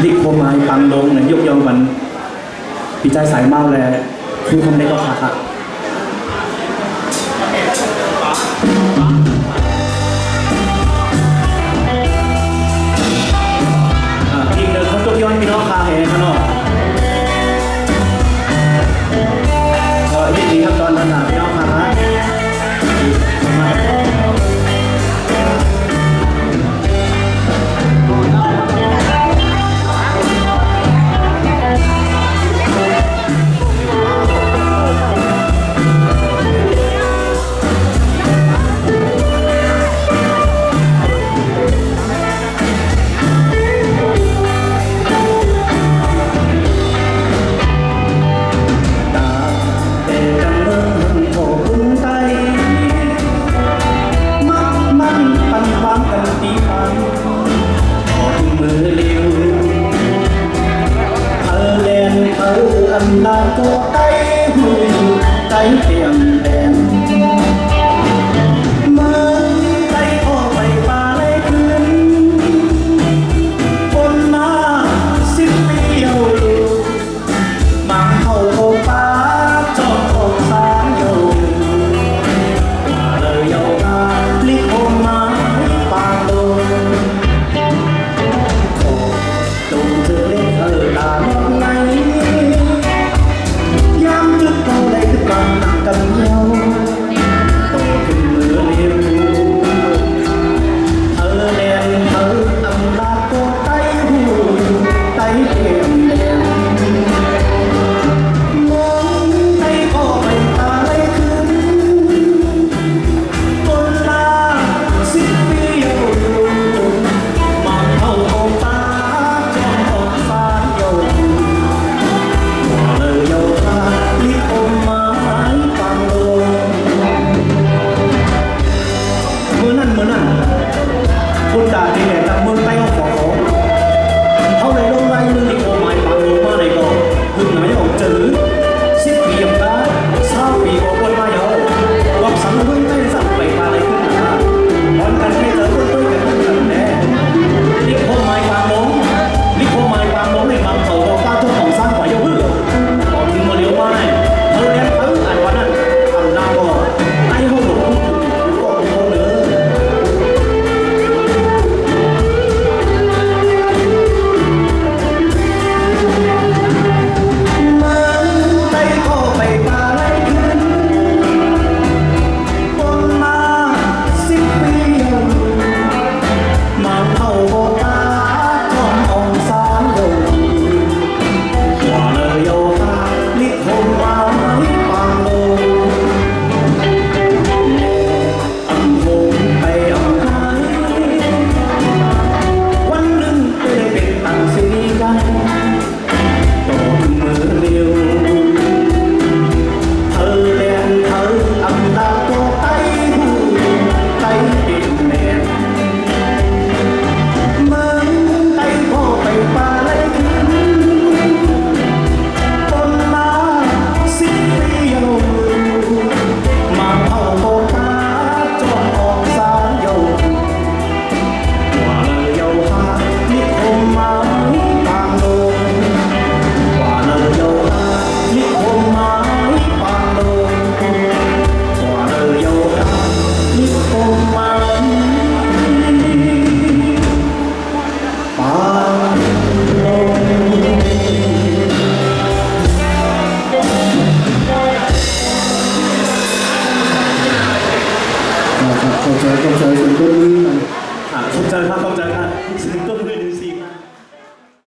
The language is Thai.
ลิโคไม้ปังลงเนี่ยยกยองมันปีใจสายเมาแลคือคนได้ก็ขาดอีกเดินเขายกย้อนพี่น้องคาเห็นข้างนอกก็ยิ่งดีครับตอนนั้นพี่น้องคาฮะตัวไต้หูไต้เตียมแดงเมื่อไต้พ่อไปป่าไล่คืนบนมา10 ปีเอาอยู่มังเข้าโคป่าจอดออกสายโยเลยเอามาลิโคมาปางโดโคตรงเธอเล่นเธอตาลงไงกันเย้าโตขึ้นเมื่อเลี้ยงเธอแดงเธออำลาตัวไต้หูไต้เทียมแดงมองไต้ก็ไปตาไล่คืนคนลา10 ปีอยู่มาเข้าโอตาจอมออกฟ้าโยเลยโยธาลิโอมาเมื่อนั้นคนด่าดีแหละแต่เมืองไต้เขาขอเขาเลยลงไล่มือที่โอไม้ปางลงมาในกองพึ่งไหนออกจื้อ10 ปีอย่างนั้น20 ปีของคนมาเยอะบอกสังเวยไม่ได้สั่งไปปาอะไรขึ้นมาตอนกันไม่เจอคนด้วยกันทั้งนั้นแน่ลิโอไม้ปางลงในบางเขาบอกก้าวทุกของสร้างกว่าเยอะเพื่อตอนถึงมาเลี้ยวมาเธอเลี้ยงเธออ่านวันนั้นทำหน้าก็ไอ้ห้องหลงก็โง่เลยเข้าใจส่วนตัวนี้